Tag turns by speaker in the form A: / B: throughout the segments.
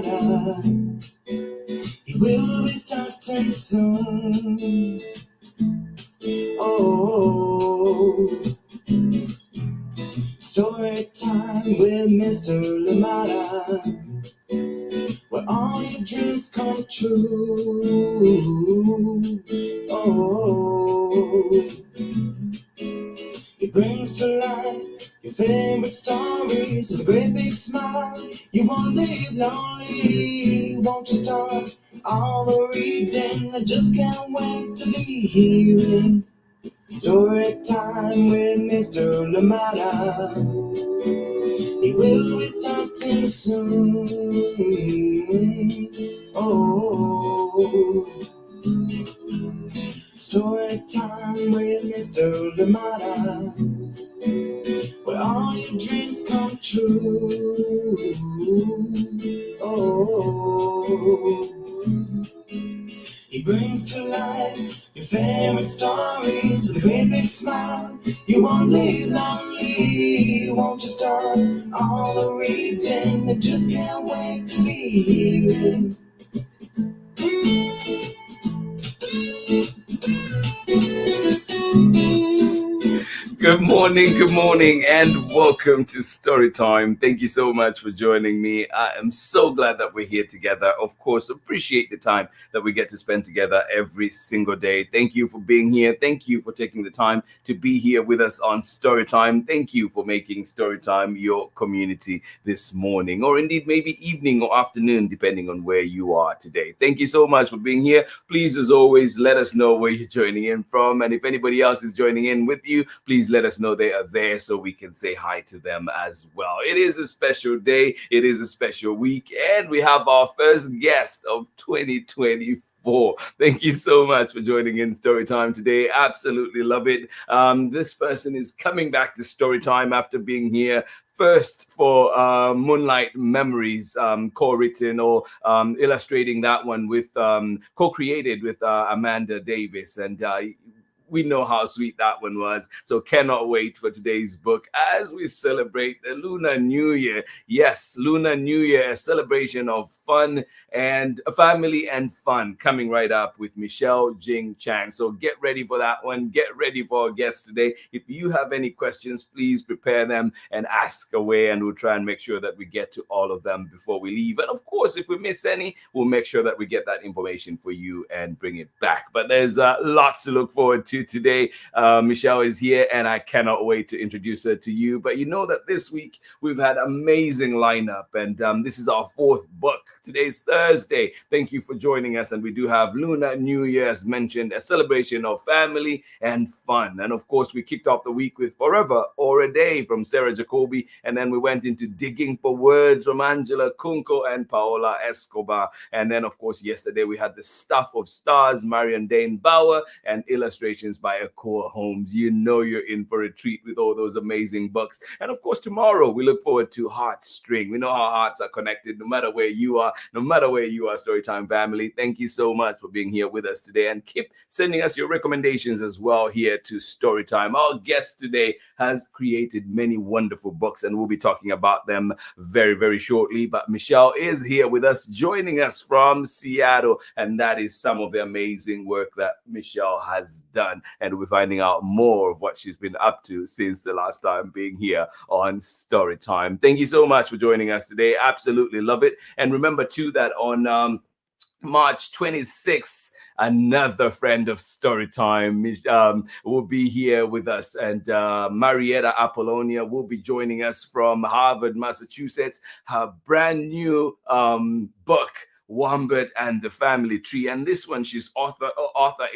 A: Limata. He will be starting soon. Oh, story time with Mr. Limata, where all your dreams come true. Oh, he brings to life your favorite stories with a great big smile. You won't live lonely, won't you start all the reading? I just can't wait to be hearing story time with Mr. Limata. He will be starting soon. Oh, story time with Mr. Limata, where all your dreams come true. Oh, he brings to life your favorite stories with a great big smile. You won't live lonely, won't you start all the reading? I just can't wait to be hearing.
B: Good morning, and welcome to Storytime. Thank you so much for joining me. I am so glad that we're here together. Of course, appreciate the time that we get to spend together every single day. Thank you for being here. Thank you for taking the time to be here with us on Storytime. Thank you for making Storytime your community this morning, or indeed maybe evening or afternoon, depending on where you are today. Thank you so much for being here. Please, as always, let us know where you're joining in from. And if anybody else is joining in with you, please let us know they are there so we can say hi to them as well. It is a special day. It is a special week. And we have our first guest of 2024. Thank you so much for joining in Storytime today. Absolutely love it. This person is coming back to Storytime after being here first for Moonlight Memories, co-written or illustrating that one with co-created with Amanda Davis. And we know how sweet that one was. So cannot wait for today's book as we celebrate the Lunar New Year. Yes, Lunar New Year, a celebration of fun and family and fun coming right up with Michelle Jing Chan. So get ready for that one. Get ready for our guests today. If you have any questions, please prepare them and ask away, and we'll try and make sure that we get to all of them before we leave. And of course, if we miss any, we'll make sure that we get that information for you and bring it back. But there's lots to look forward to today. Michelle is here, and I cannot wait to introduce her to you. But you know that this week we've had amazing lineup, and this is our fourth book. Today's Thursday. Thank you for joining us, and we do have Lunar New Year, as mentioned, a celebration of family and fun. And of course, we kicked off the week with Forever or a Day from Sarah Jacobi, and then we went into Digging for Words from Angela Kunko and Paola Escobar. And then, of course, yesterday we had The Stuff of Stars, Marion Dane Bauer, and illustrations by Akua Holmes. You know you're in for a treat with all those amazing books. And of course, tomorrow we look forward to Heartstring. We know how hearts are connected no matter where you are, Storytime family. Thank you so much for being here with us today, and keep sending us your recommendations as well here to Storytime. Our guest today has created many wonderful books, and we'll be talking about them very, very shortly. But Michelle is here with us, joining us from Seattle, and that is some of the amazing work that Michelle has done. And we're finding out more of what she's been up to since the last time being here on Storytime. Thank you so much for joining us today. Absolutely love it. And remember too that on March 26th, another friend of Storytime will be here with us, and Marietta Apollonia will be joining us from Harvard, Massachusetts. Her brand new book, Wombat and the Family Tree, and this one she's author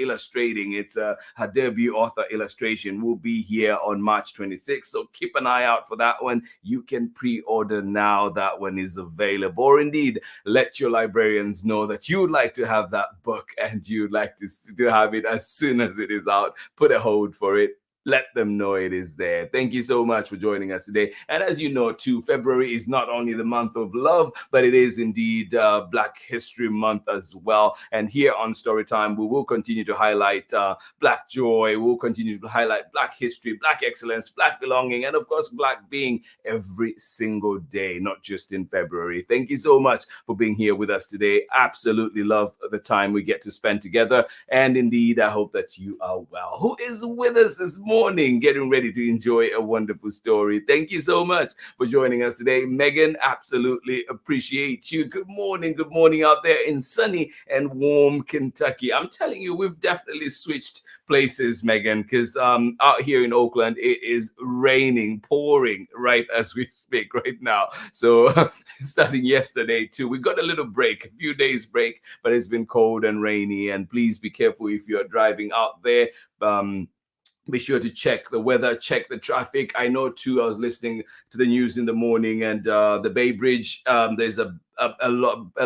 B: illustrating. It's her debut author illustration. Will be here on March 26th, so keep an eye out for that one. You can pre-order now. That one is available, or indeed let your librarians know that you would like to have that book and you'd like to have it as soon as it is out. Put a hold for it. let them know it is there. Thank you so much for joining us today. And as you know, too, February is not only the month of love, but it is indeed Black History Month as well. And here on Storytime, we will continue to highlight Black joy. We'll continue to highlight Black history, Black excellence, Black belonging, and of course, Black being every single day, not just in February. Thank you so much for being here with us today. Absolutely love the time we get to spend together. And indeed, I hope that you are well. Who is with us this morning, getting ready to enjoy a wonderful story? Thank you so much for joining us today. Megan, absolutely appreciate you. Good morning out there in sunny and warm Kentucky. I'm telling you, we've definitely switched places, Megan, because out here in Oakland, it is raining, pouring right as we speak right now. So starting yesterday too, we got a little break, a few days break, but it's been cold and rainy. And please be careful if you're driving out there. Be sure to check the weather, check the traffic. I know too, I was listening to the news in the morning, and the Bay Bridge, there's a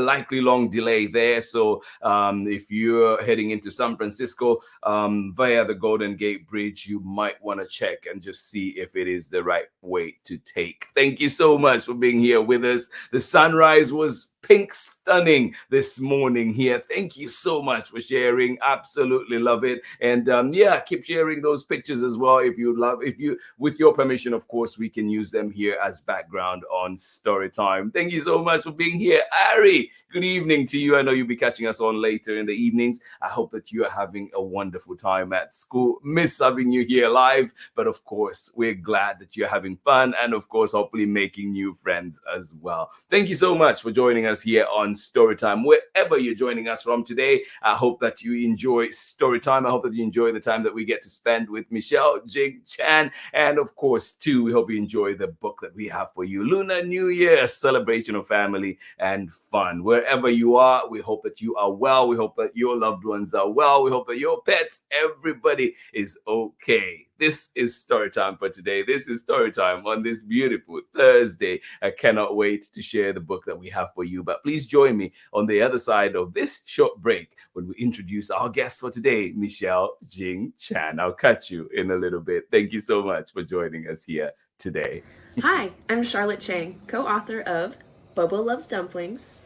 B: likely long delay there. So if you're heading into San Francisco via the Golden Gate Bridge, you might want to check and just see if it is the right way to take. Thank you so much for being here with us. The sunrise was pink stunning this morning here. Thank you so much for sharing. Absolutely love it. And yeah, keep sharing those pictures as well if you love. If you, with your permission, of course, we can use them here as background on Storytime. Thank you so much for being here. Ari, good evening to you. I know you'll be catching us on later in the evenings. I hope that you are having a wonderful time at school. Miss having you here live, but of course, we're glad that you're having fun and of course, hopefully making new friends as well. Thank you so much for joining us here on Storytime. Wherever you're joining us from today, I hope that you enjoy Storytime. I hope that you enjoy the time that we get to spend with Michelle Jing Chan. And of course, too, we hope you enjoy the book that we have for you, Lunar New Year, a celebration of family and fun. Wherever you are, we hope that you are well. We hope that your loved ones are well. We hope that your pets, everybody is okay. This is Storytime for today. This is Storytime on this beautiful Thursday. I cannot wait to share the book that we have for you. But please join me on the other side of this short break when we introduce our guest for today, Michelle Jing Chan. I'll catch you in a little bit. Thank you so much for joining us here today.
C: Hi, I'm Charlotte Chang, co-author of Bobo Loves Dumplings,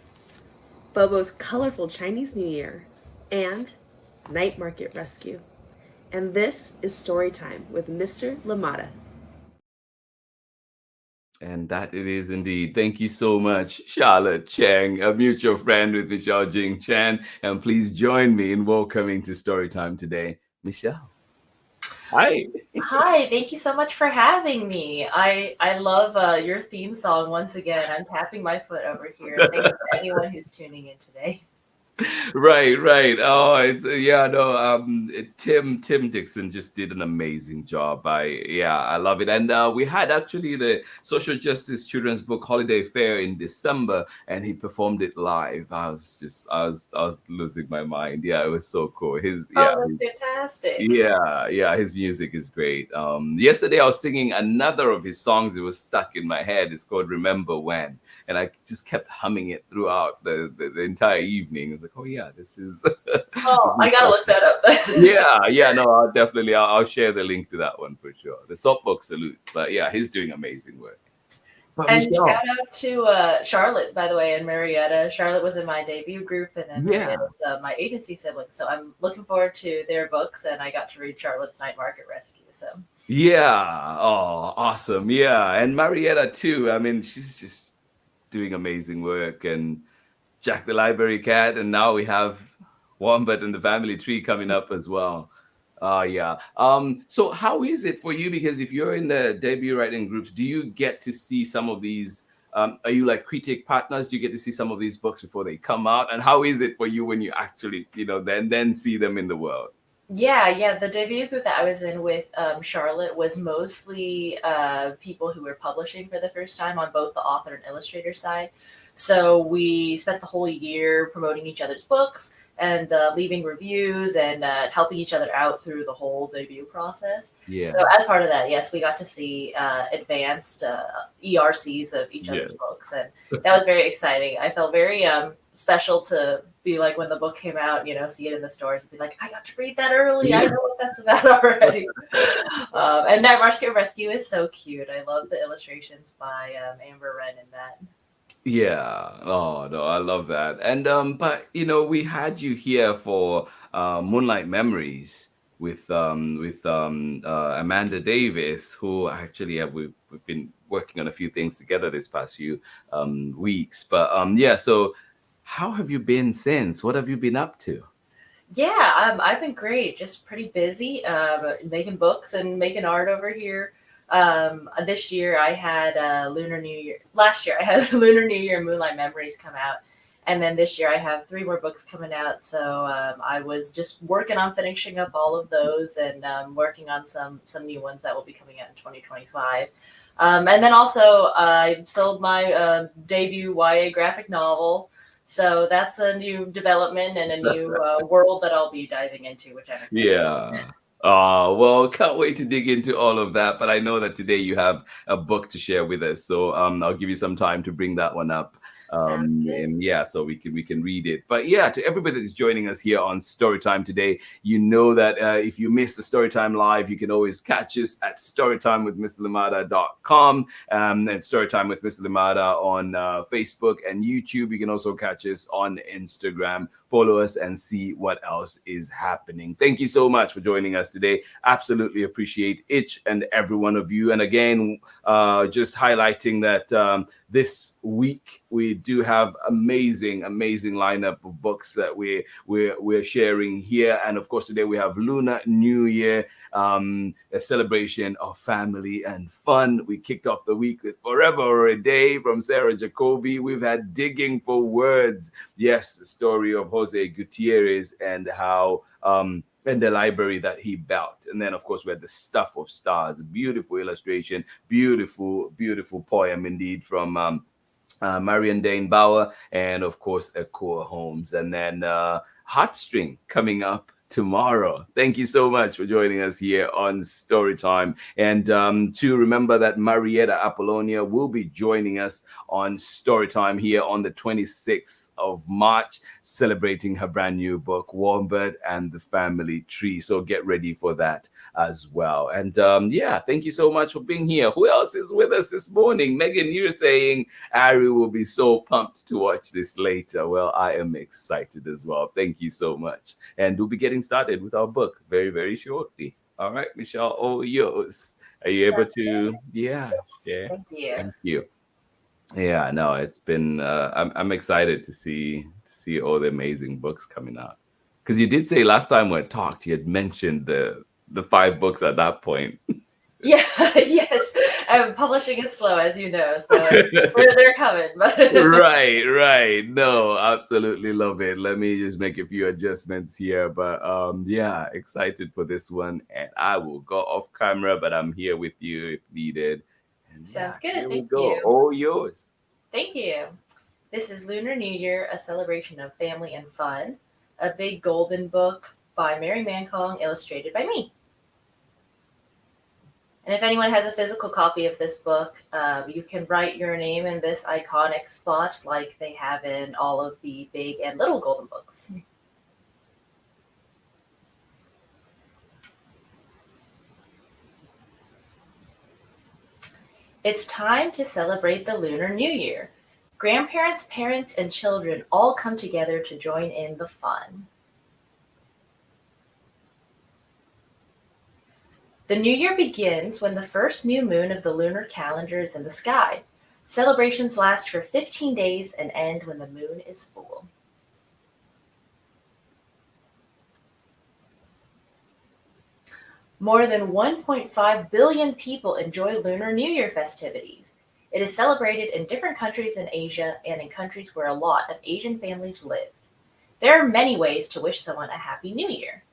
C: Bobo's Colorful Chinese New Year, and Night Market Rescue. And this is Storytime with Mr. Limata.
B: And that it is indeed. Thank you so much, Charlotte Chang, a mutual friend with Michelle Jing Chan. And please join me in welcoming to Storytime today, Michelle. Hi.
D: Hi, thank you so much for having me. I love your theme song once again. I'm tapping my foot over here. Thanks to anyone who's tuning in today.
B: Right. Oh, it's Tim Dixon just did an amazing job. I love it. And we had actually the Social Justice Children's Book Holiday Fair in December, and he performed it live. I was losing my mind. Yeah, it was so cool.
D: That's fantastic.
B: Yeah, his music is great. Yesterday I was singing another of his songs. It was stuck in my head. It's called Remember When, and I just kept humming it throughout the entire evening. I was like, oh yeah, this is.
D: Oh, I gotta look that up.
B: No, I'll share the link to that one for sure. The Soapbox Salute, but yeah, he's doing amazing work.
D: And Michelle, shout out to Charlotte, by the way, and Marietta. Charlotte was in my debut group, and then Marietta's my agency sibling. So I'm looking forward to their books, and I got to read Charlotte's Night Market Rescue. So
B: yeah, oh, awesome, yeah, and Marietta too. I mean, she's just doing amazing work, and Jack the Library Cat, and now we have Wombat and the Family Tree coming up as well. Yeah. So how is it for you? Because if you're in the debut writing groups, do you get to see some of these? Are you like critic partners? Do you get to see some of these books before they come out? And how is it for you when you actually, then see them in the world?
D: Yeah. The debut group that I was in with Charlotte was mostly people who were publishing for the first time on both the author and illustrator side. So we spent the whole year promoting each other's books. and leaving reviews and helping each other out through the whole debut process.
B: Yeah.
D: So as part of that, yes, we got to see advanced ERCs of each other's books, and that was very exciting. I felt very special to be like, when the book came out, see it in the stores and be like, I got to read that early. I know what that's about already. And Night Market Rescue is so cute. I love the illustrations by Amber Wren in that.
B: Yeah. Oh no, I love that. And but we had you here for Moonlight Memories with Amanda Davis, who actually we've been working on a few things together this past few weeks. But yeah, so how have you been since? What have you been up to?
D: Yeah, I've been great. Just pretty busy making books and making art over here. This year I had Lunar New Year. Last year I had Lunar New Year and Moonlight Memories come out. And then this year I have 3 more books coming out. So I was just working on finishing up all of those and working on some new ones that will be coming out in 2025. And then also I sold my debut YA graphic novel. So that's a new development and a new world that I'll be diving into, which I'm excited about.
B: Yeah. Oh, well, can't wait to dig into all of that. But I know that today you have a book to share with us. So I'll give you some time to bring that one up.
D: Sounds good.
B: And yeah, so we can read it. But yeah, to everybody that's joining us here on Storytime today, you know that if you miss the Storytime live, you can always catch us at storytimewithmrlimata.com and Storytime with Mr. Limata on Facebook and YouTube. You can also catch us on Instagram. Follow us and see what else is happening. Thank you so much for joining us today. Absolutely appreciate each and every one of you. And again, just highlighting that this week we do have amazing lineup of books that we're sharing here. And of course, today we have Lunar New Year, a celebration of family and fun. We kicked off the week with Forever or a Day from Sarah Jacoby. We've had Digging for Words. Yes, the story of Jose Gutierrez and how and the library that he built. And then, of course, we had The Stuff of Stars, a beautiful illustration, beautiful poem indeed from Marion Dane Bauer, and of course, Akua Holmes. And then Heartstring coming up tomorrow. Thank you so much for joining us here on Storytime. And to remember that Marietta Apollonia will be joining us on Storytime here on the 26th of March, celebrating her brand new book, Warmbird and the Family Tree. So get ready for that as well. And yeah, thank you so much for being here. Who else is with us this morning? Megan, you're saying Ari will be so pumped to watch this later. Well, I am excited as well. Thank you so much. And we'll be getting started with our book very, very shortly. All right, Michelle, all yours. Are you able to? Yeah.
D: Thank you.
B: Thank you. Yeah, no, it's been. I'm excited to see all the amazing books coming out. Because you did say last time we talked, you had mentioned the 5 books at that point.
D: Yeah, yes. Publishing is slow, as you know, so they're coming. But
B: Right. No, absolutely love it. Let me just make a few adjustments here. But yeah, excited for this one. And I will go off camera, but I'm here with you if needed. And
D: sounds good.
B: Here we
D: Thank
B: go.
D: you.
B: All yours.
D: Thank you. This is Lunar New Year, a celebration of family and fun. A big golden book by Mary Mancong, illustrated by me. And if anyone has a physical copy of this book, you can write your name in this iconic spot like they have in all of the big and little golden books. It's time to celebrate the Lunar New Year. Grandparents, parents, and children all come together to join in the fun. The new year begins when the first new moon of the lunar calendar is in the sky. Celebrations last for 15 days and end when the moon is full. More than 1.5 billion people enjoy Lunar New Year festivities. It is celebrated in different countries in Asia and in countries where a lot of Asian families live. There are many ways to wish someone a Happy New Year.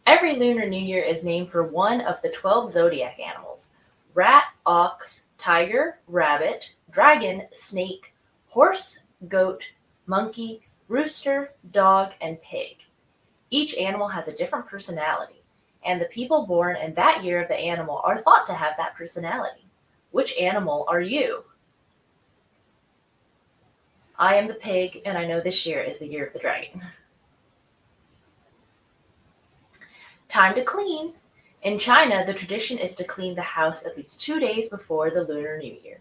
D: Every Lunar New Year is named for one of the 12 zodiac animals: rat, ox, tiger, rabbit, dragon, snake, horse, goat, monkey, rooster, dog, and pig. Each animal has a different personality, and the people born in that year of the animal are thought to have that personality. Which animal are you? I am the pig, and I know this year is the year of the dragon. Time to clean. In China, the tradition is to clean the house at least 2 days before the Lunar New Year.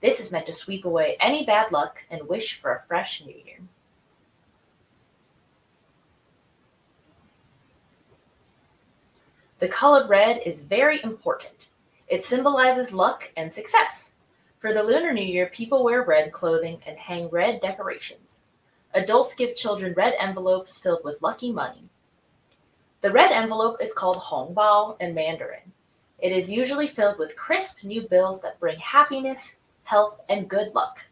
D: This is meant to sweep away any bad luck and wish for a fresh new year. The color red is very important. It symbolizes luck and success. For the Lunar New Year, people wear red clothing and hang red decorations. Adults give children red envelopes filled with lucky money. The red envelope is called hongbao in Mandarin. It is usually filled with crisp new bills that bring happiness, health, and good luck.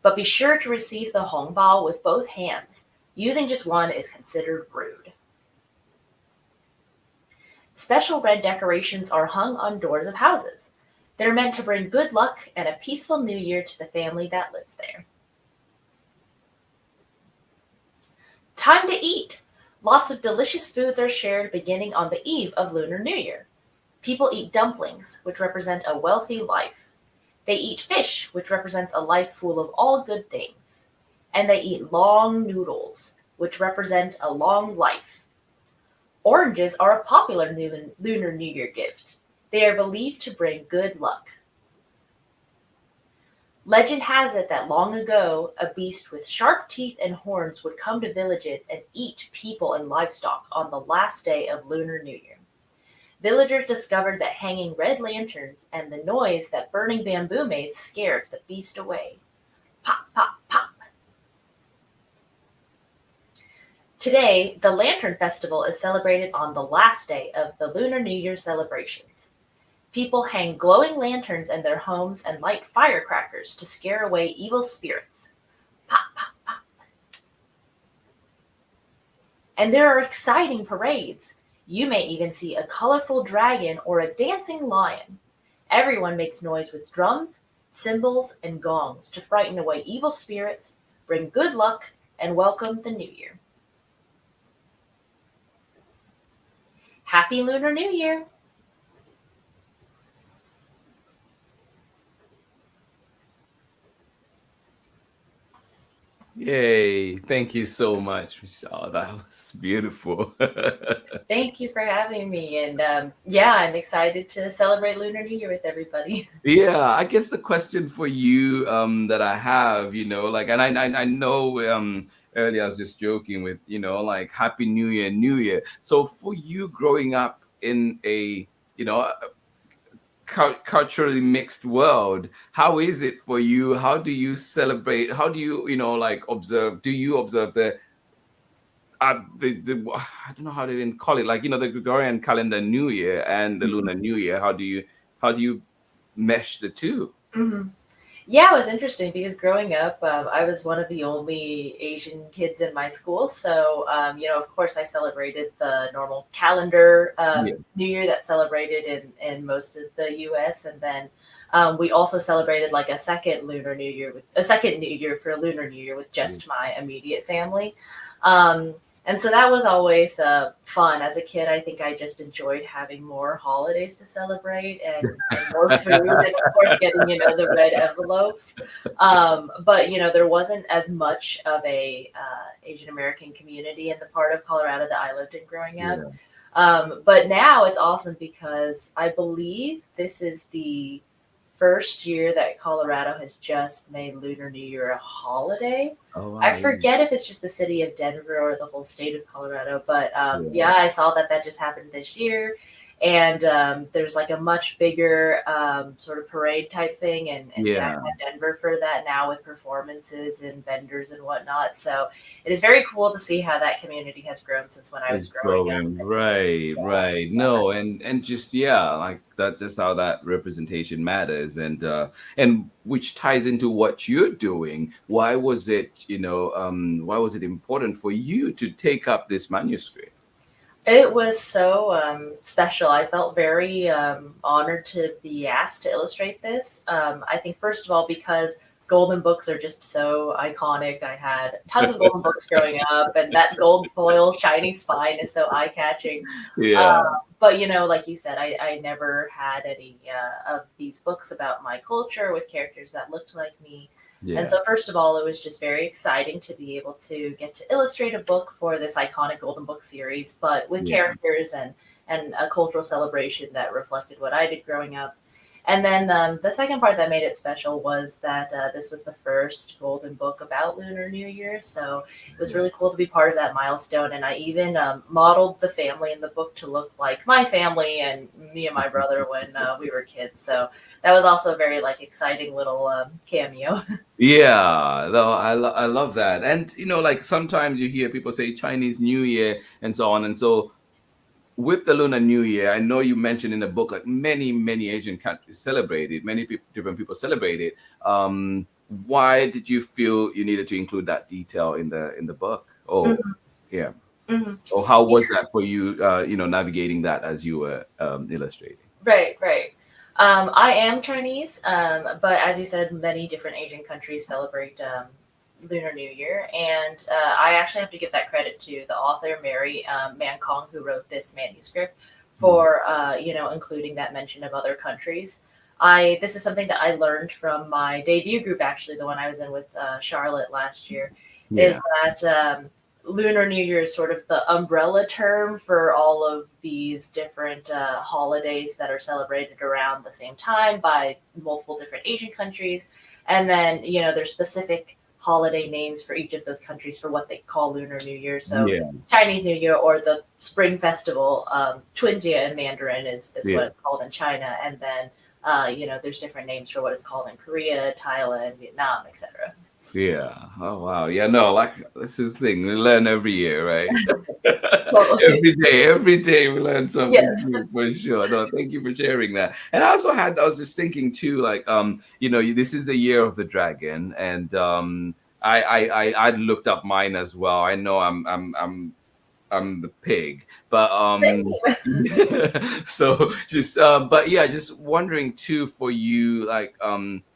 D: But be sure to receive the hongbao with both hands. Using just one is considered rude. Special red decorations are hung on doors of houses. They're meant to bring good luck and a peaceful new year to the family that lives there. Time to eat. Lots of delicious foods are shared beginning on the eve of Lunar New Year. People eat dumplings, which represent a wealthy life. They eat fish, which represents a life full of all good things. And they eat long noodles, which represent a long life. Oranges are a popular Lunar New Year gift. They are believed to bring good luck. Legend has it that long ago, a beast with sharp teeth and horns would come to villages and eat people and livestock on the last day of Lunar New Year. Villagers discovered that hanging red lanterns and the noise that burning bamboo made scared the beast away. Pop, pop, pop. Today, the Lantern Festival is celebrated on the last day of the Lunar New Year celebrations. People hang glowing lanterns in their homes and light firecrackers to scare away evil spirits. Pop, pop, pop. And there are exciting parades. You may even see a colorful dragon or a dancing lion. Everyone makes noise with drums, cymbals, and gongs to frighten away evil spirits, bring good luck, and welcome the new year. Happy Lunar New Year!
B: Yay. Thank you so much, Michelle. That was beautiful.
D: Thank you for having me. And yeah, I'm excited to celebrate Lunar New Year with everybody.
B: Yeah, I guess the question for you that I have, like, and I know earlier I was just joking with, like Happy New Year, New Year. So for you growing up in a, culturally mixed world, how is it for you? How do you celebrate? How do you, like observe? Do you observe the I don't know how to even call it, like, the Gregorian calendar New Year and the Lunar New Year? How do you mesh the two?
D: Mm-hmm. Yeah, it was interesting because growing up, I was one of the only Asian kids in my school. So, of course, I celebrated the normal calendar New Year that's celebrated in most of the U.S. And then we also celebrated like a second New Year for Lunar New Year with just my immediate family. And so that was always fun. As a kid, I think I just enjoyed having more holidays to celebrate and more food and, of course, getting, the red envelopes. But, there wasn't as much of a Asian American community in the part of Colorado that I lived in growing up. Yeah. But now it's awesome because I believe this is the first year that Colorado has just made Lunar New Year a holiday. Oh, wow. I forget if it's just the city of Denver or the whole state of Colorado, but yeah, I saw that just happened this year. And there's like a much bigger sort of parade type thing and downtown Denver for that now with performances and vendors and whatnot. So it is very cool to see how that community has grown since when I was growing up.
B: Right. No, and just like that's just how that representation matters, and which ties into what you're doing. Why was it important for you to take up this manuscript?
D: It was so special. I felt very honored to be asked to illustrate this. I think, first of all, because golden books are just so iconic. I had tons of golden books growing up, and that gold foil shiny spine is so eye-catching.
B: Yeah.
D: But like you said, I never had any of these books about my culture with characters that looked like me.
B: Yeah.
D: And so first of all, it was just very exciting to be able to get to illustrate a book for this iconic golden book series, but with characters and a cultural celebration that reflected what I did growing up. And then the second part that made it special was that this was the first golden book about Lunar New Year. So it was really cool to be part of that milestone. And I even modeled the family in the book to look like my family and me and my brother when we were kids. So that was also a very exciting little cameo.
B: Yeah, no, I love that. And sometimes you hear people say Chinese New Year and so on. And so with the Lunar New Year, I know you mentioned in the book many Asian countries celebrate it, different people celebrate it. Why did you feel you needed to include that detail in the book? Oh, yeah. Or how was that for you? Navigating that as you were illustrating.
D: Right. I am Chinese, but as you said, many different Asian countries celebrate Lunar New Year, and I actually have to give that credit to the author Mary Man Kong, who wrote this manuscript, for including that mention of other countries. This is something that I learned from my debut group, actually, the one I was in with Charlotte last year, is that Lunar New Year is sort of the umbrella term for all of these different holidays that are celebrated around the same time by multiple different Asian countries, and then there's specific holiday names for each of those countries for what they call Lunar New Year. So Chinese New Year, or the Spring Festival, Chunjie in Mandarin is what it's called in China. And then, there's different names for what it's called in Korea, Thailand, Vietnam, etc.
B: Yeah. Oh, wow. Yeah, no, this is the thing. We learn every year, right?
D: Totally.
B: Every day we learn something new, for sure. No, thank you for sharing that. And I was just thinking too, this is the year of the dragon, and I looked up mine as well. I know I'm the pig, but so just but yeah, just wondering too for you,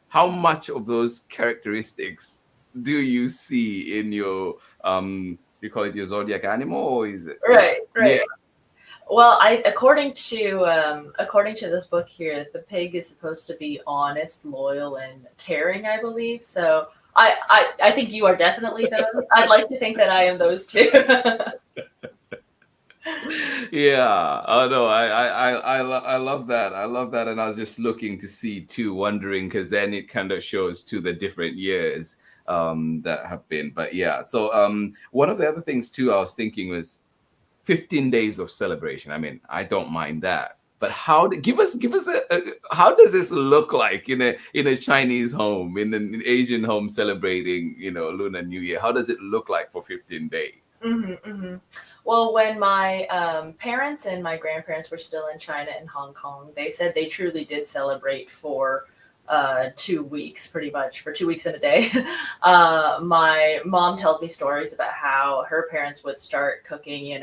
B: how much of those characteristics do you see in your you call it your zodiac animal, or is it
D: right?
B: Yeah.
D: Well, according to this book here, the pig is supposed to be honest, loyal, and caring, I believe. So I think you are definitely those. I'd like to think that I am those too.
B: Yeah. Oh no, I love that. I love that. And I was just looking to see too, wondering, because then it kind of shows to the different years that have been. But yeah, so one of the other things too I was thinking was 15 days of celebration. I mean, I don't mind that. But give us how does this look like in a Chinese home, in an Asian home celebrating, Lunar New Year? How does it look like for 15 days?
D: Well, when my parents and my grandparents were still in China and Hong Kong, they said they truly did celebrate for 2 weeks, pretty much, for 2 weeks and a day. My mom tells me stories about how her parents would start cooking,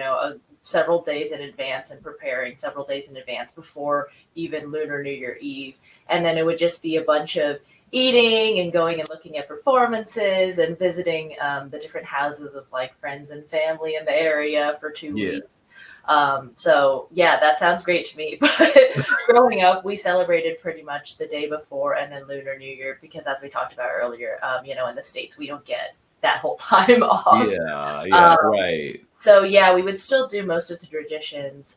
D: several days in advance and preparing several days in advance before even Lunar New Year Eve. And then it would just be a bunch of eating and going and looking at performances and visiting the different houses of friends and family in the area for 2 weeks. So yeah, that sounds great to me. But growing up, we celebrated pretty much the day before and then Lunar New Year, because as we talked about earlier, in the States, we don't get that whole time off.
B: Right.
D: So yeah, we would still do most of the traditions,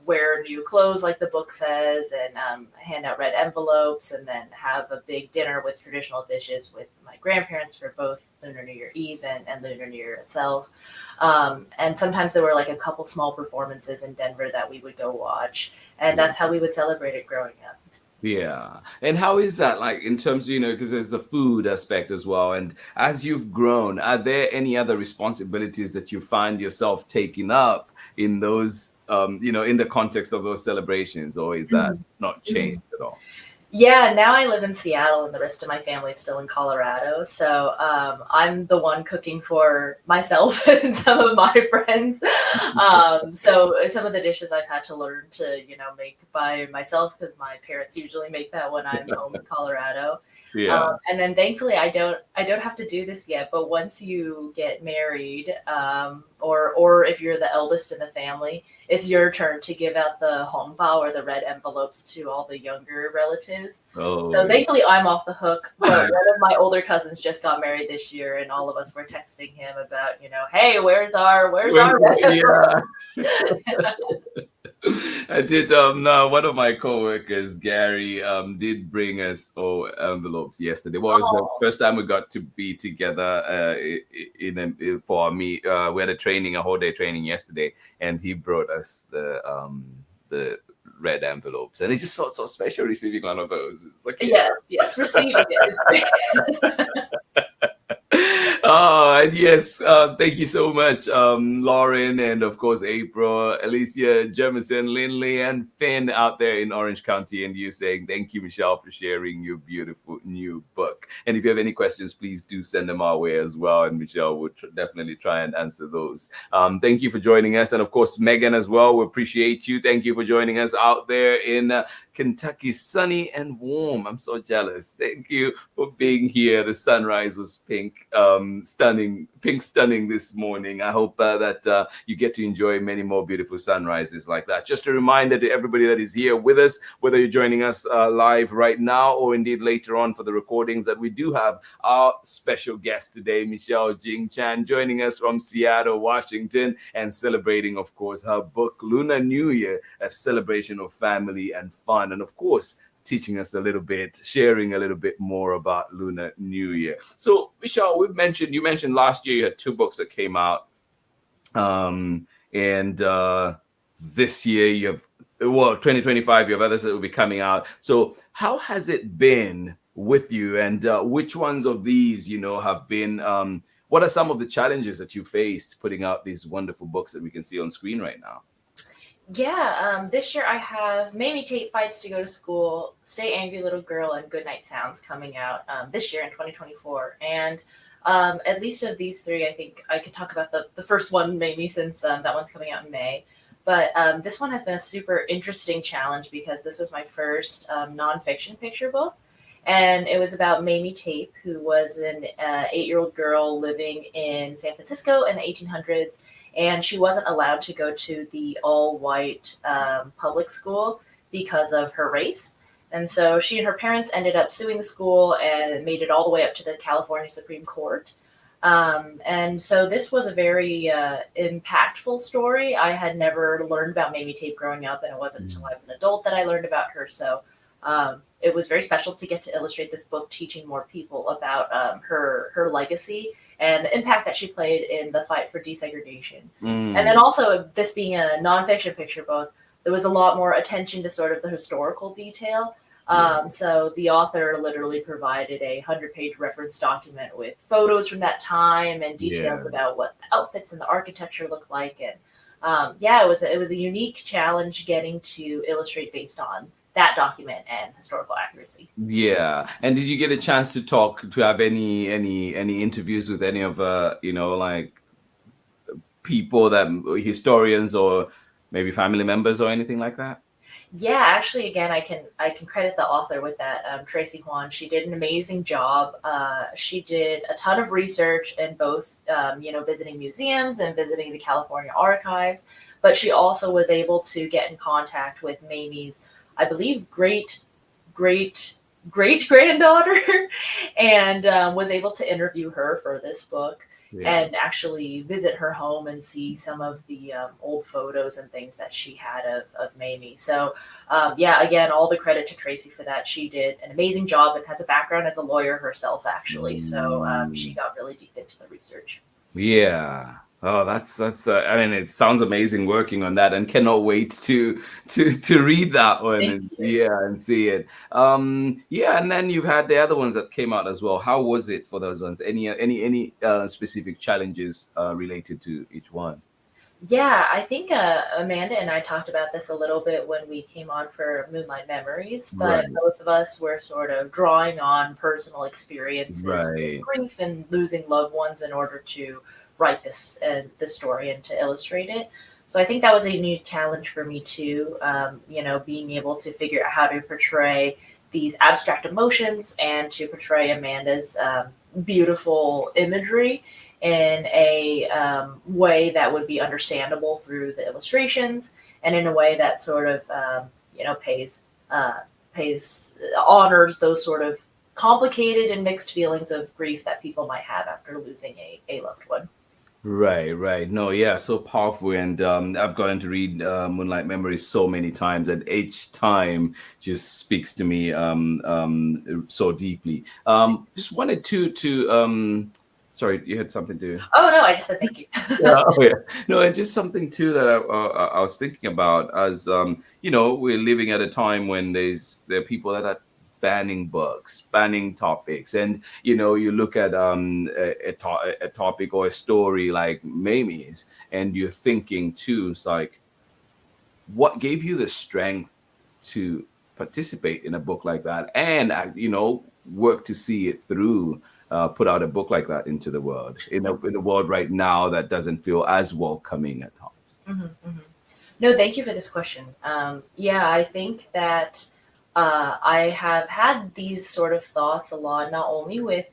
D: wear new clothes like the book says, and hand out red envelopes, and then have a big dinner with traditional dishes with my grandparents for both Lunar New Year Eve and Lunar New Year itself. And sometimes there were a couple small performances in Denver that we would go watch, and that's how we would celebrate it growing up.
B: Yeah. And how is that in terms of, because there's the food aspect as well. And as you've grown, are there any other responsibilities that you find yourself taking up in those, in the context of those celebrations, or is that not changed at all?
D: Yeah, now I live in Seattle and the rest of my family is still in Colorado. So I'm the one cooking for myself and some of my friends. So some of the dishes I've had to learn to, make by myself because my parents usually make that when I'm home in Colorado.
B: Yeah.
D: And then thankfully I don't have to do this yet, but once you get married, or if you're the eldest in the family, it's your turn to give out the hongbao or the red envelopes to all the younger relatives.
B: Oh,
D: So thankfully I'm off the hook. But one of my older cousins just got married this year, and all of us were texting him about, hey, where's our red envelope?
B: I did. No, one of my coworkers, Gary, did bring us envelopes yesterday. Well, it was the first time we got to be together for our meet. We had a whole day training yesterday, and he brought us the red envelopes, and it just felt so special receiving one of those. It's like,
D: yes, receiving it is.
B: Oh, and yes, thank you so much, Lauren, and of course, April, Alicia, Jemison, Lindley, and Finn out there in Orange County, and you saying thank you, Michelle, for sharing your beautiful new book. And if you have any questions, please do send them our way as well, and Michelle will definitely try and answer those. Thank you for joining us, and of course, Megan as well. We appreciate you. Thank you for joining us out there in Kentucky, sunny and warm. I'm so jealous. Thank you for being here. The sunrise was pink, stunning this morning. I hope that you get to enjoy many more beautiful sunrises like that. Just a reminder to everybody that is here with us, whether you're joining us live right now or indeed later on for the recordings, that we do have our special guest today, Michelle Jing Chan, joining us from Seattle, Washington, and celebrating, of course, her book, Lunar New Year, a celebration of family and fun. And of course, teaching us a little bit, sharing a little bit more about Lunar New Year. So, Michelle, you mentioned last year you had 2 books that came out. And this year you have, 2025, you have others that will be coming out. So how has it been with you, and which ones of these, have been, what are some of the challenges that you faced putting out these wonderful books that we can see on screen right now?
D: Yeah, this year I have Mamie Tate Fights to Go to School, Stay Angry Little Girl, and Goodnight Sounds coming out this year in 2024. And at least of these 3, I think I could talk about the first one, Mamie, since that one's coming out in May. But this one has been a super interesting challenge because this was my first nonfiction picture book. And it was about Mamie Tate, who was an 8-year-old girl living in San Francisco in the 1800s. And she wasn't allowed to go to the all-white public school because of her race. And so she and her parents ended up suing the school and made it all the way up to the California Supreme Court. And so this was a very impactful story. I had never learned about Mamie Tate growing up, and it wasn't until I was an adult that I learned about her. So it was very special to get to illustrate this book, teaching more people about her legacy and the impact that she played in the fight for desegregation. And then also, this being a nonfiction picture book, there was a lot more attention to sort of the historical detail. So the author literally provided a 100-page reference document with photos from that time and details about what the outfits and the architecture looked like. And it was a unique challenge getting to illustrate based on that document and historical accuracy.
B: Yeah. And did you get a chance to have any interviews with any of people, historians or maybe family members or anything like that?
D: Yeah, actually, again, I can credit the author with that, Tracy Huan. She did an amazing job. She did a ton of research in both, visiting museums and visiting the California archives. But she also was able to get in contact with Mamie's, I believe, great granddaughter, and was able to interview her for this book. And actually visit her home and see some of the old photos and things that she had of Mamie. So, again, all the credit to Tracy for that. She did an amazing job and has a background as a lawyer herself, actually. So she got really deep into the research.
B: Yeah. Oh, that's it sounds amazing working on that, and cannot wait to read that one and see it. And then you've had the other ones that came out as well. How was it for those ones? Any specific challenges related to each one?
D: Yeah, I think Amanda and I talked about this a little bit when we came on for Moonlight Memories, but
B: Right,
D: both of us were sort of drawing on personal experiences with
B: right,
D: grief and losing loved ones in order to write this story and to illustrate it. So I think that was a new challenge for me too. Being able to figure out how to portray these abstract emotions and to portray Amanda's beautiful imagery in a way that would be understandable through the illustrations, and in a way that sort of pays honors those sort of complicated and mixed feelings of grief that people might have after losing a loved one.
B: right. No, yeah, so powerful. And I've gotten to read Moonlight Memories so many times, and each time just speaks to me so deeply. Just wanted sorry, you had something to.
D: Oh no, I just said thank you.
B: Yeah, oh yeah. No, and just something too that I was thinking about as we're living at a time when there are people that are banning books, banning topics, and you look at a topic or a story like Mamie's, and you're thinking too, it's like, what gave you the strength to participate in a book like that and work to see it through, put out a book like that into the world, in a world right now that doesn't feel as welcoming at times.
D: Mhm, mhm. No, thank you for this question. Yeah, I think that I have had these sort of thoughts a lot, not only with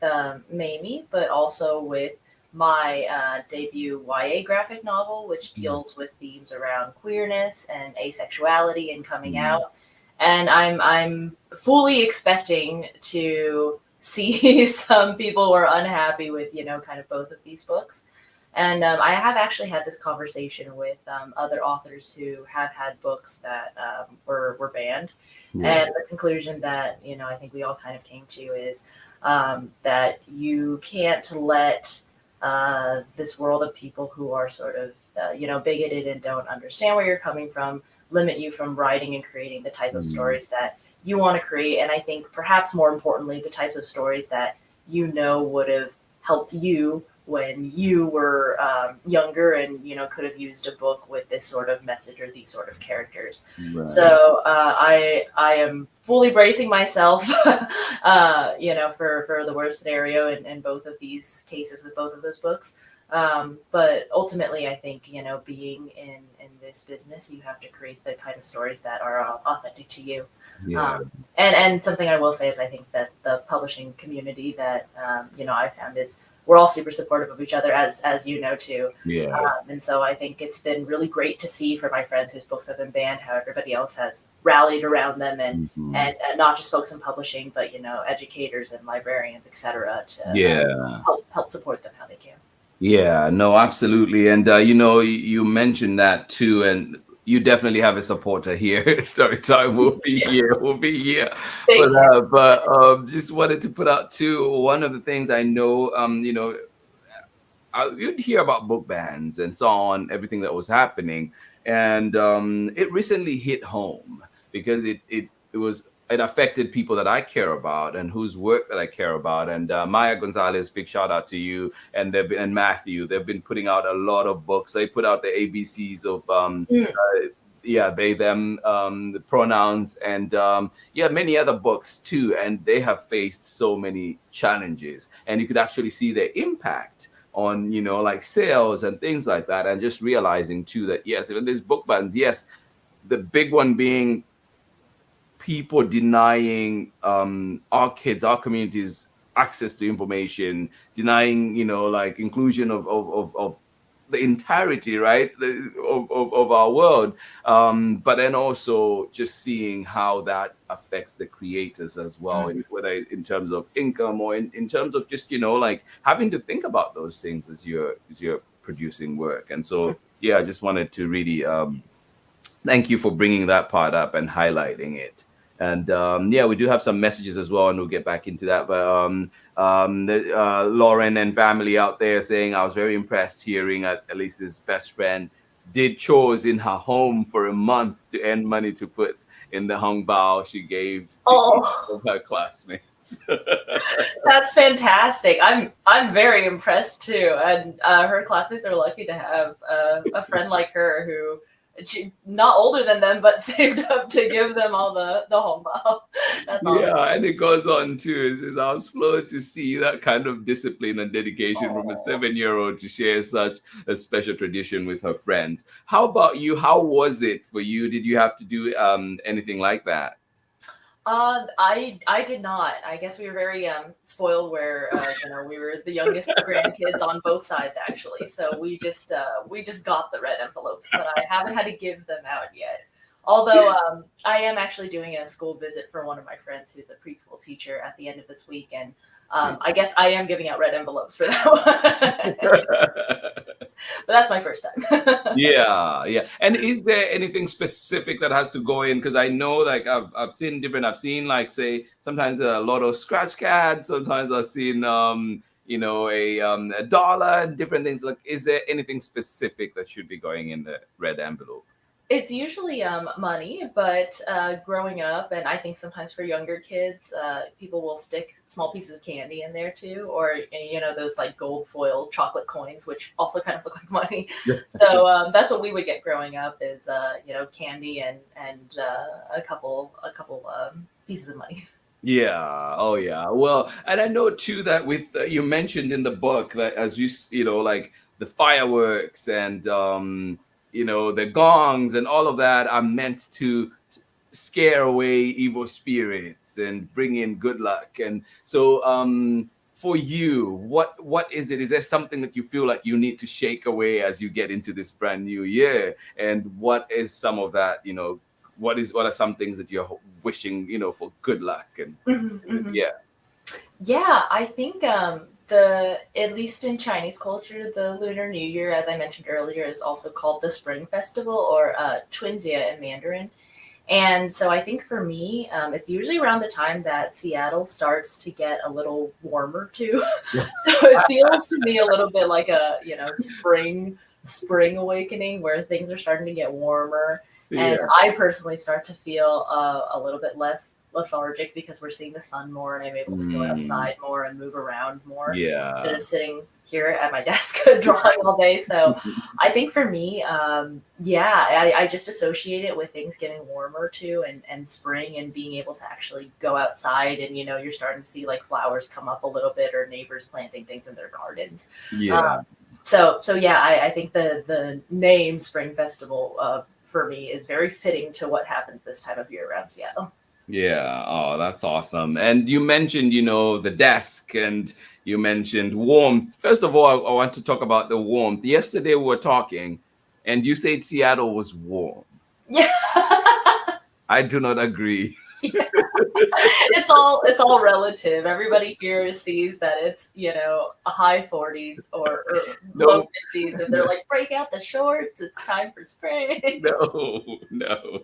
D: Mamie, but also with my debut YA graphic novel, which
B: Mm,
D: deals with themes around queerness and asexuality and coming
B: mm,
D: out. And I'm fully expecting to see some people who are unhappy with kind of both of these books. And I have actually had this conversation with other authors who have had books that were banned,
B: yeah.
D: and the conclusion that I think we all kind of came to is that you can't let this world of people who are sort of bigoted and don't understand where you're coming from limit you from writing and creating the type of
B: Mm,
D: stories that you want to create. And I think perhaps more importantly, the types of stories that would have helped you when you were younger and could have used a book with this sort of message or these sort of characters.
B: right.
D: So I am fully bracing myself for the worst scenario in both of these cases with both of those books. But ultimately, I think being in this business, you have to create the kind of stories that are authentic to you.
B: Yeah.
D: And something I will say is I think that the publishing community that I found is we're all super supportive of each other, as you know too.
B: Yeah.
D: And so I think it's been really great to see for my friends whose books have been banned how everybody else has rallied around them, and
B: Mhm.
D: and not just folks in publishing, but educators and librarians, etc., to
B: Yeah.
D: help support them how they can.
B: Yeah, no, absolutely. And you mentioned that too, and you definitely have a supporter here. Story time will be
D: Yeah,
B: here. We'll be here. But
D: thank you.
B: just wanted to put out too, one of the things I know, you'd hear about book bans and so on, everything that was happening, and it recently hit home because it affected people that I care about and whose work that I care about. And Maya Gonzalez, big shout out to you, and and Matthew. They've been putting out a lot of books. They put out the ABCs of
D: Mm,
B: yeah, they them, the pronouns, and yeah, many other books too. And they have faced so many challenges, and you could actually see the impact on like sales and things like that. And just realizing too that yes, even there's book bans, yes, the big one being people denying our kids, our communities, access to information, denying like inclusion of the entirety, right, of our world, but then also just seeing how that affects the creators as well,
D: mm,
B: whether in terms of income or in terms of just like having to think about those things as you're producing work. And
D: mm.
B: so yeah, I just wanted to really thank you for bringing that part up and highlighting it. And yeah, we do have some messages as well, and we'll get back into that. But Lauren and family out there saying, I was very impressed hearing Elise's best friend did chores in her home for a month to earn money to put in the hung bao she gave to each of her classmates.
D: That's fantastic. I'm very impressed too, and her classmates are lucky to have a friend like her who she not older than them, but saved up to give them all the hongbao. That's awesome.
B: Yeah, and it goes on too. It says, I was floored to see that kind of discipline and dedication from a 7-year-old to share such a special tradition with her friends. How about you? How was it for you? Did you have to do anything like that?
D: I did not. I guess we were very spoiled where we were the youngest grandkids on both sides actually. So we just got the red envelopes, but I haven't had to give them out yet. Although I am actually doing a school visit for one of my friends who's a preschool teacher at the end of this week, and I guess I am giving out red envelopes for that one. But that's my first time.
B: Yeah. And is there anything specific that has to go in? Because I know, like, I've seen different. I've seen, like, say, sometimes a lotto scratch card. Sometimes I've seen, a dollar, different things. Like, is there anything specific that should be going in the red envelope?
D: It's usually money, but growing up, and I think sometimes for younger kids, people will stick small pieces of candy in there too, or those like gold foil chocolate coins, which also kind of look like money. So that's what we would get growing up is candy and a couple pieces of money.
B: Yeah. Oh, yeah. Well, and I know too that with you mentioned in the book that as like the fireworks and the gongs and all of that are meant to scare away evil spirits and bring in good luck. And so for you, what is it? Is there something that you feel like you need to shake away as you get into this brand new year? And what is some of that, what are some things that you're wishing, for good luck? And
D: Yeah, I think at least in Chinese culture, the Lunar New Year, as I mentioned earlier, is also called the Spring Festival, or Chunjie in Mandarin. And so I think for me, it's usually around the time that Seattle starts to get a little warmer too. So it feels to me a little bit like a spring awakening where things are starting to get warmer. Yeah. And I personally start to feel a little bit less lethargic because we're seeing the sun more and I'm able to go outside more and move around more instead of sitting here at my desk drawing all day. So I think for me, I just associate it with things getting warmer too, and spring, and being able to actually go outside, and you're starting to see like flowers come up a little bit, or neighbors planting things in their gardens. So I think the name Spring Festival for me is very fitting to what happens this time of year around Seattle.
B: Yeah. Oh, that's awesome. And you mentioned, the desk, and you mentioned warmth. First of all, I want to talk about the warmth. Yesterday we were talking and you said Seattle was warm.
D: Yeah.
B: I do not agree.
D: Yeah. It's all relative. Everybody here sees that it's a high 40s or low 50s, and they're like, break out the shorts, it's time for spring.
B: No.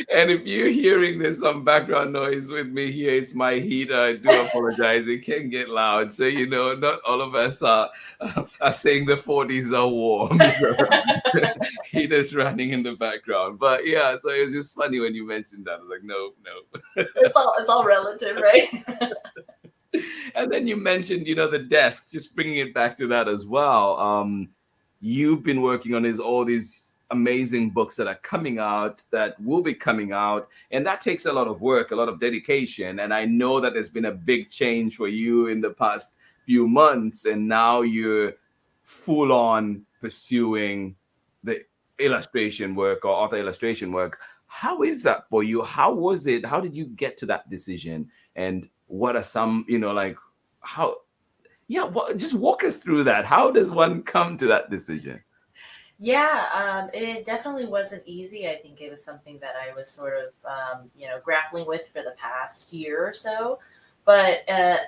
B: And if you're hearing there's some background noise with me here, it's my heater. I do apologize. It can get loud. So, not all of us are saying the 40s are warm. So heater's running in the background. But yeah, so it was just funny when you mentioned that. I was like, no.
D: It's all relative, right?
B: And then you mentioned, the desk, just bringing it back to that as well. You've been working on all these amazing books that are coming out, that will be coming out, and that takes a lot of work, a lot of dedication. And I know that there's been a big change for you in the past few months, and now you're full on pursuing the illustration work or author illustration work. How is that for you? How was it? How did you get to that decision? And what are some, just walk us through that. How does one come to that decision?
D: Yeah, it definitely wasn't easy. I think it was something that I was sort of, grappling with for the past year or so. But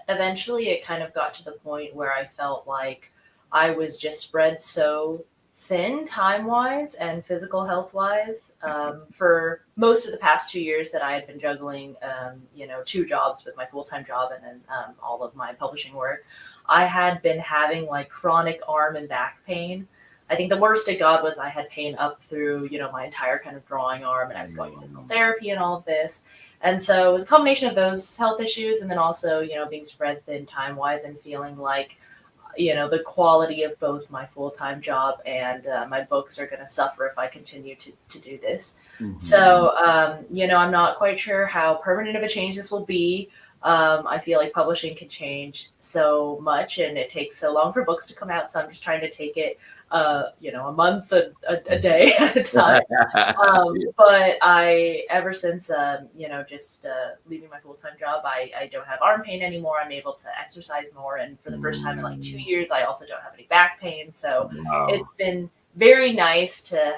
D: eventually it kind of got to the point where I felt like I was just spread so thin time-wise and physical health-wise for most of the past 2 years that I had been juggling, 2 jobs with my full-time job and then all of my publishing work. I had been having like chronic arm and back pain I think the worst it got was I had pain up through, my entire kind of drawing arm, and I was going to physical therapy and all of this. And so it was a combination of those health issues, and then also, being spread thin time-wise and feeling like, the quality of both my full-time job and my books are going to suffer if I continue to do this. Mm-hmm. So, I'm not quite sure how permanent of a change this will be. I feel like publishing can change so much, and it takes so long for books to come out. So I'm just trying to take it, a month, a day at a time. But ever since, just leaving my full-time job, I don't have arm pain anymore. I'm able to exercise more. And for the first time in like 2 years, I also don't have any back pain. So It's been very nice to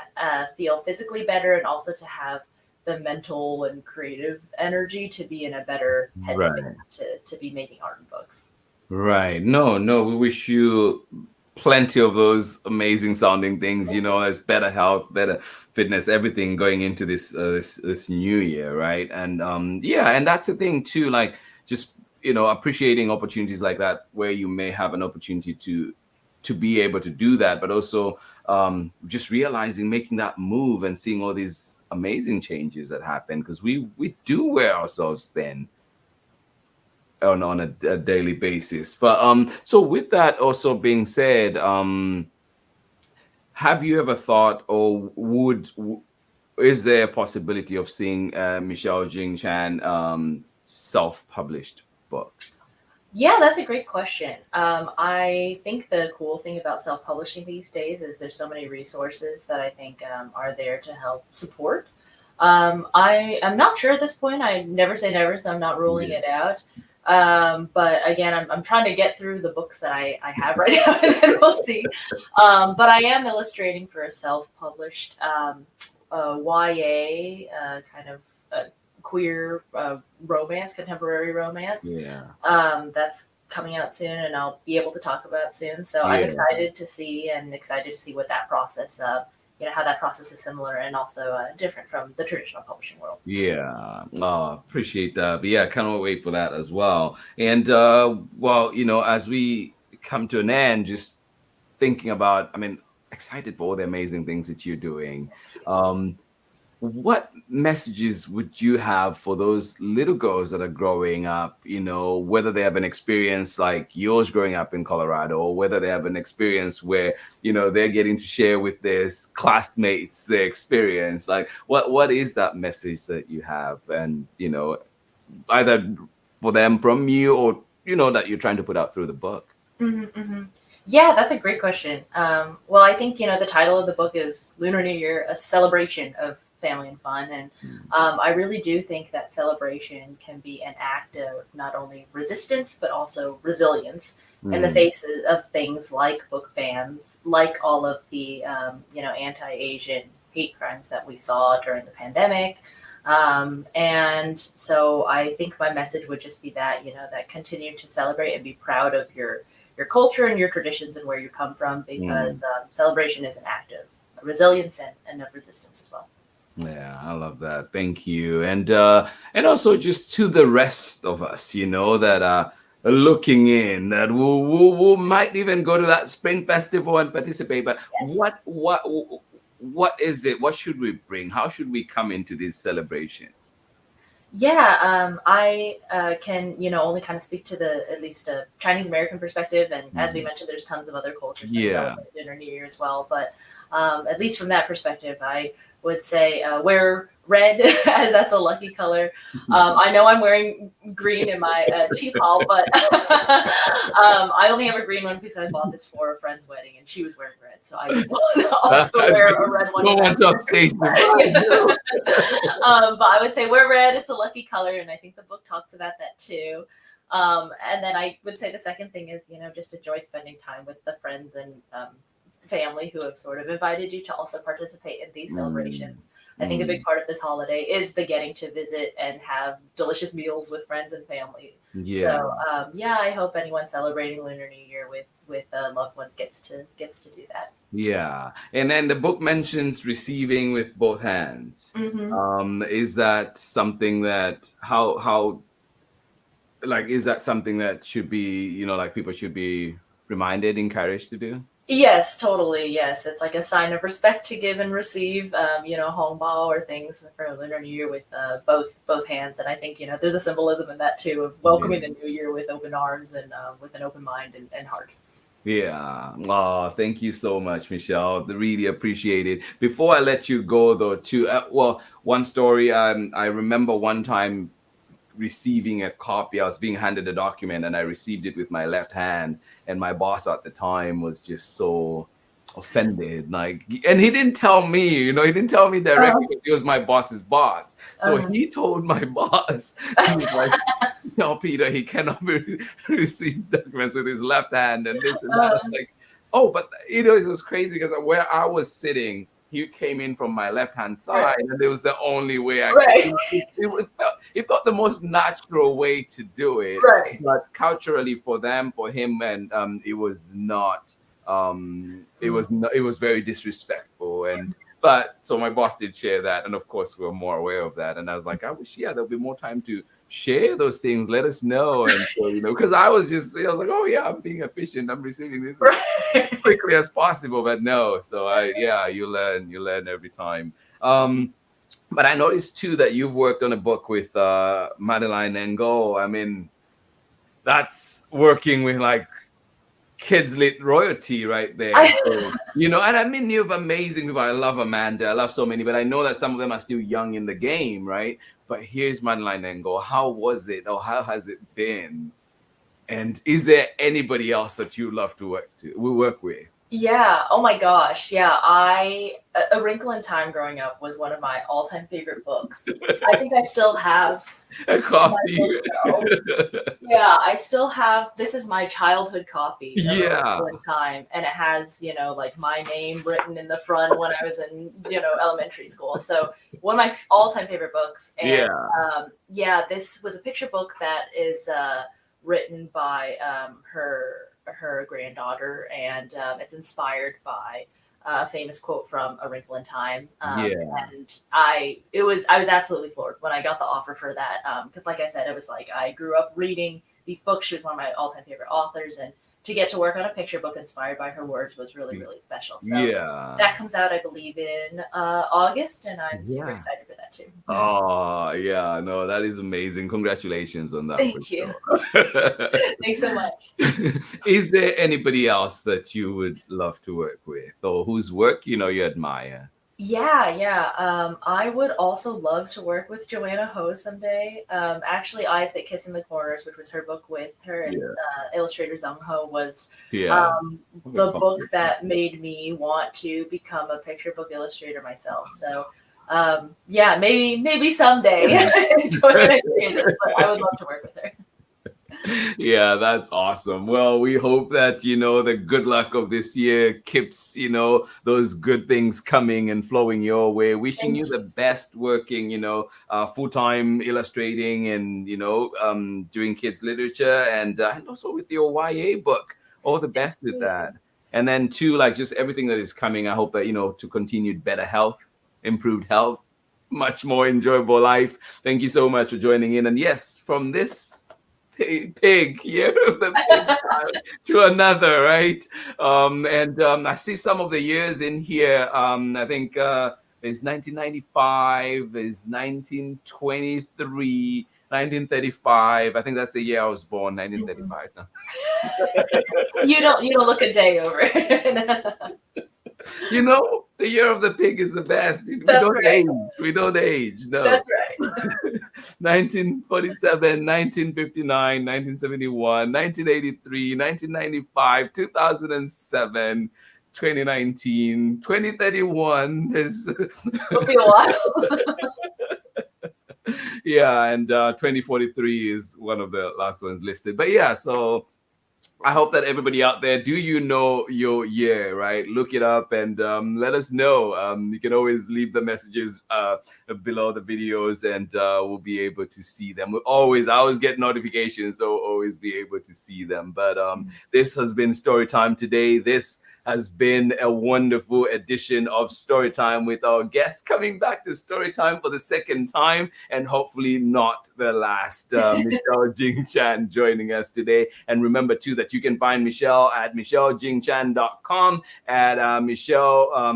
D: feel physically better, and also to have the mental and creative energy to be in a better headspace to be making art and books.
B: Right. No, we wish you plenty of those amazing sounding things, as better health, better fitness, everything going into this this new year, right? And and that's the thing too, like just appreciating opportunities like that where you may have an opportunity to be able to do that, but also just realizing, making that move and seeing all these amazing changes that happen, because we do wear ourselves thin on a daily basis. But so with that also being said, have you ever thought, or is there a possibility of seeing Michelle Jing Chan self-published book?
D: Yeah, that's a great question. I think the cool thing about self-publishing these days is there's so many resources that I think are there to help support. I am not sure at this point. I never say never, so I'm not ruling it out. But again, I'm trying to get through the books that I have right now, and then we'll see. But I am illustrating for a self-published YA kind of queer romance, contemporary romance.
B: Yeah.
D: That's coming out soon, and I'll be able to talk about soon. So I'm excited to see what that process how that process is similar and also different from the traditional publishing world.
B: Yeah, appreciate that. But yeah, cannot wait for that as well. And as we come to an end, just thinking about, excited for all the amazing things that you're doing. What messages would you have for those little girls that are growing up, whether they have an experience like yours growing up in Colorado, or whether they have an experience where, they're getting to share with their classmates their experience? Like, what is that message that you have? And, either for them from you, or, that you're trying to put out through the book?
D: Mm-hmm, mm-hmm. Yeah, that's a great question. Well, I think, the title of the book is Lunar New Year, a celebration of family and fun. And I really do think that celebration can be an act of not only resistance, but also resilience in the face of things like book bans, like all of the, anti-Asian hate crimes that we saw during the pandemic. And so I think my message would just be that, that continue to celebrate and be proud of your culture and your traditions and where you come from, because celebration is an act of resilience and of resistance as well.
B: Yeah, I love that. Thank you. And also just to the rest of us, that are looking in, that we might even go to that spring festival and participate. But what is it? What should we bring? How should we come into these celebrations?
D: Yeah, I can, only kind of speak to at least a Chinese American perspective. And as we mentioned, there's tons of other cultures that celebrate Lunar New Year as well. But at least from that perspective, I would say wear red, as that's a lucky color. I know I'm wearing green in my cheap haul, but I only have a green one because I bought this for a friend's wedding and she was wearing red, so I will also wear a red one. But I would say wear red. It's a lucky color, and I think the book talks about that too. And then I would say the second thing is, just enjoy spending time with the friends and family who have sort of invited you to also participate in these celebrations. I think a big part of this holiday is the getting to visit and have delicious meals with friends and family. So I hope anyone celebrating Lunar New Year with loved ones gets to do that.
B: Yeah, and then the book mentions receiving with both hands. Is that something that is that something that should be, people should be reminded, encouraged to do?
D: Yes, totally. Yes, it's like a sign of respect to give and receive. Hongbao or things for Lunar New Year with both hands, and I think there's a symbolism in that too of welcoming the new year with open arms and with an open mind and heart.
B: Yeah. Oh, thank you so much, Michelle. Really appreciate it. Before I let you go, though, too, well, one story. I remember one time receiving a copy. I was being handed a document, and I received it with my left hand. And my boss at the time was just so offended, like, and he didn't tell me, he didn't tell me directly, because he was my boss's boss. So he told my boss, he was like, tell Peter he cannot receive documents with his left hand and this and that. I was like, oh, but it was crazy because where I was sitting, he came in from my left hand side, and it was the only way I could. It felt the most natural way to do it, but culturally for him, and it was not. It was very disrespectful, but so my boss did share that, and of course we were more aware of that. And I was like, I wish, there'll be more time to share those things. Let us know. And so, because I was like, oh yeah, I'm being efficient. I'm receiving this as quickly as possible. But no, so you learn every time. But I noticed too that you've worked on a book with Madeline Ngo. I mean, that's working with like kids lit royalty right there. So, and I mean, you have amazing people. I love Amanda. I love so many, but I know that some of them are still young in the game, right? But here's Madeline Ngo. How was it, or how has it been? And is there anybody else that you love to work with?
D: Yeah. Oh my gosh. Yeah. A Wrinkle in Time growing up was one of my all-time favorite books. I think I still have
B: a copy.
D: Yeah, I still have. This is my childhood copy of A Wrinkle in Time, and it has like my name written in the front when I was in elementary school. So one of my all-time favorite books. And this was a picture book that is written by her granddaughter, and it's inspired by a famous quote from A Wrinkle in Time. And I was absolutely floored when I got the offer for that, because like I said, it was like I grew up reading these books. She was one of my all-time favorite authors, and to get to work on a picture book inspired by her words was really, really special. So that comes out, I believe, in August, and I'm super excited for that too.
B: Oh, yeah, no, that is amazing. Congratulations on that.
D: Thank you. Thanks so much.
B: Is there anybody else that you would love to work with, or whose work you admire?
D: Yeah. I would also love to work with Joanna Ho someday. Actually, Eyes That Kiss in the Corners, which was her book with her and illustrator Zung Ho, was the book that made me want to become a picture book illustrator myself. So, maybe someday Joanna creators, but I would love to work with her.
B: Yeah, that's awesome. Well, we hope that the good luck of this year keeps those good things coming and flowing your way. Wishing you the best working full-time illustrating and doing kids literature, and also with your YA book. All the best with that. And then too, like just everything that is coming, I hope that to continued better health, improved health, much more enjoyable life. Thank you so much for joining in. And yes, from this pig year of the pig to another, right? I see some of the years in here. I think there's 1995, there's 1923, 1935. I think that's the year I was born, 1935. No.
D: You don't look a day over.
B: The year of the pig is the best. We don't age. We don't age. No.
D: That's right.
B: 1947, 1959, 1971, 1983, 1995, 2007, 2019, 2031.
D: It'll be a while.
B: Yeah, and 2043 is one of the last ones listed. But yeah, so I hope that everybody out there, do your year, right? Look it up and let us know. You can always leave the messages below the videos, and we'll be able to see them. I always get notifications, so always be able to see them. But this has been Story Time today. This has been a wonderful edition of Storytime with our guest coming back to Storytime for the second time, and hopefully not the last. Michelle Jing Chan joining us today. And remember too that you can find Michelle at michellejingchan.com, at Michelle at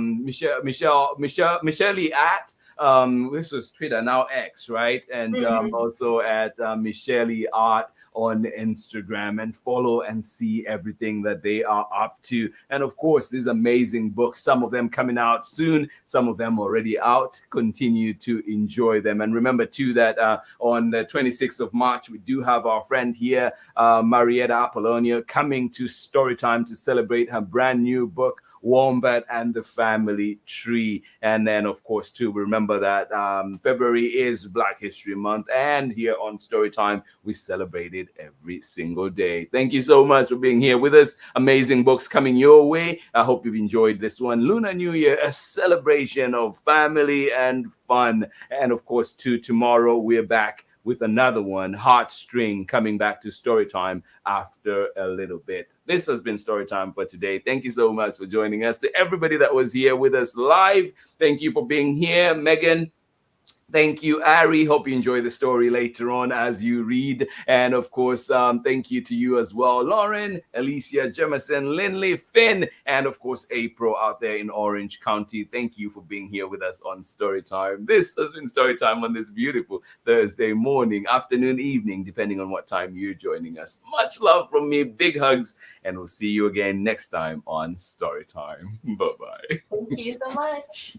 B: this was Twitter, now X, right? And also at Michelle Art on Instagram, and follow and see everything that they are up to. And of course, these amazing books, some of them coming out soon, some of them already out. Continue to enjoy them. And remember too that on the 26th of March, we do have our friend here, Marietta Apollonia, coming to Storytime to celebrate her brand new book, Wombat and the Family Tree. And then, of course, too, remember that February is Black History Month, and here on Storytime, we celebrate it every single day. Thank you so much for being here with us. Amazing books coming your way. I hope you've enjoyed this one. Lunar New Year, a celebration of family and fun. And of course, too, tomorrow we're back with another one, Heartstring, coming back to Storytime after a little bit. This has been Storytime for today. Thank you so much for joining us. To everybody that was here with us live, thank you for being here. Megan, thank you, Ari. Hope you enjoy the story later on as you read. And of course, thank you to you as well, Lauren, Alicia, Jemison, Lindley, Finn, and of course, April out there in Orange County. Thank you for being here with us on Storytime. This has been Storytime on this beautiful Thursday morning, afternoon, evening, depending on what time you're joining us. Much love from me, big hugs, and we'll see you again next time on Storytime. Bye-bye.
D: Thank you so much.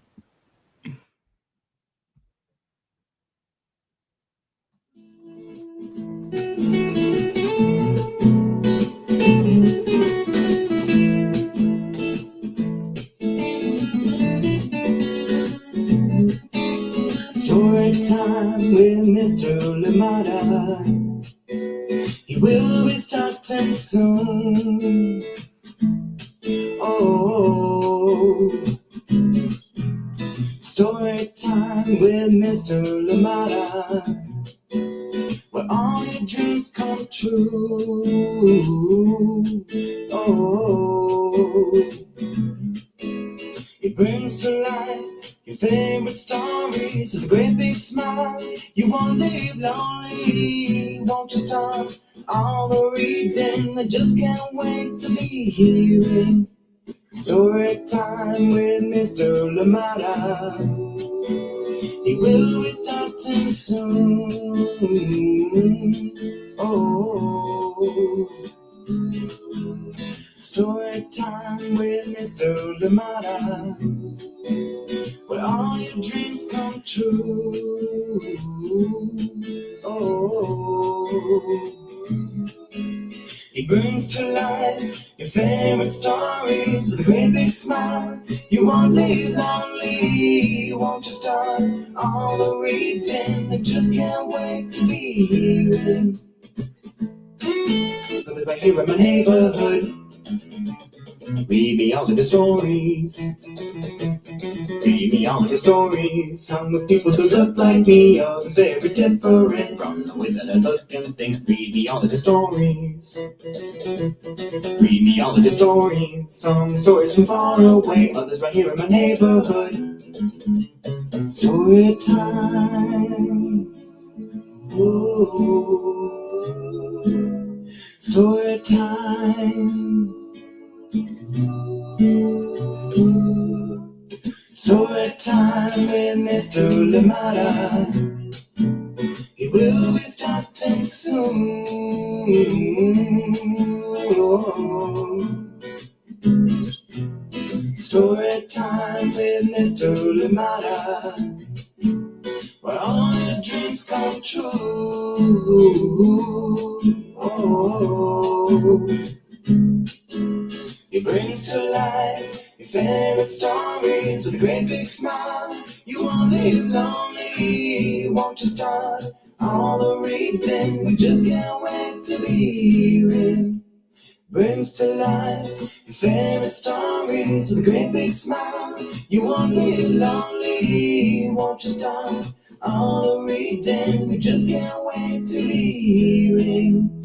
A: Story time with Mr. Limata. He will be starting soon. Oh, story time with Mr. Limata, where all your dreams come true. Oh, he brings to life your favorite stories with a great big smile. You won't live lonely, won't you start all the reading? I just can't wait to be hearing story time with Mr. Limata. He will be starting soon. Oh, story time with Mr. Limata, where all your dreams come true. Oh, he brings to life your favorite stories with a great big smile. You won't live lonely, won't you start all the reading? I just can't wait to be hearing. I live right here in my neighborhood. Read me all of the stories. Read me all of the stories. Some of people who look like me, others very different from the way that I look and think. Read me all of the stories. Read me all of the stories. Some stories from far away, others right here in my neighborhood. Story time. Ooh. Story time. Story time with Mr. Limata. He will be starting soon. Story time with Mr. Limata, where all your dreams come true. Oh, he brings to life your favorite stories with a great big smile. You won't live lonely, won't you start all the reading? We just can't wait to be hearing. Brings to life your favorite stories with a great big smile. You won't live lonely, won't you start all the reading? We just can't wait to be hearing.